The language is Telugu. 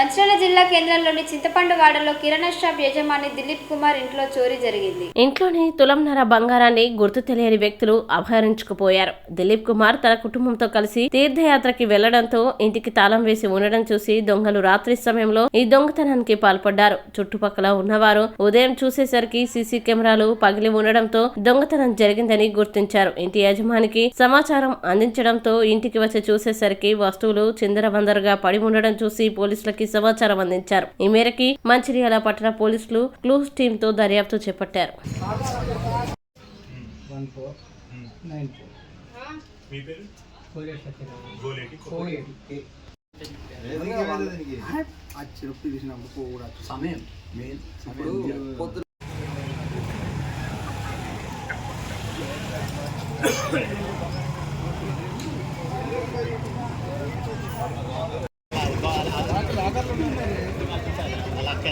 మంచిర్యాల జిల్లా కేంద్రంలోని చింతపండు వాడలో కిరాణా షాప్ యజమాని దిలీప్ కుమార్ ఇంట్లో చోరీ జరిగింది. ఇంట్లోని తులంన్నర బంగారాన్ని గుర్తు తెలియని వ్యక్తులు అపహరించుకుపోయారు. దిలీప్ కుమార్ తన కుటుంబంతో కలిసి తీర్థయాత్రకి వెళ్లడంతో ఇంటికి తాళం వేసి ఉండడం చూసి దొంగలు రాత్రి సమయంలో ఈ దొంగతనానికి పాల్పడ్డారు. చుట్టుపక్కల ఉన్నవారు ఉదయం చూసేసరికి సీసీ కెమెరాలు పగిలి ఉండడంతో దొంగతనం జరిగిందని గుర్తించారు. ఇంటి యజమానికి సమాచారం అందించడంతో ఇంటికి వచ్చి చూసేసరికి వస్తువులు చిందరవందరగా పడి ఉండడం చూసి పోలీసులకి సమాచారం అందించారు. ఈ మేరకి మంచిర్యాల పట్టణ పోలీసులు క్లూస్ టీమ్ తో దర్యాప్తు చేపట్టారు. అలాగే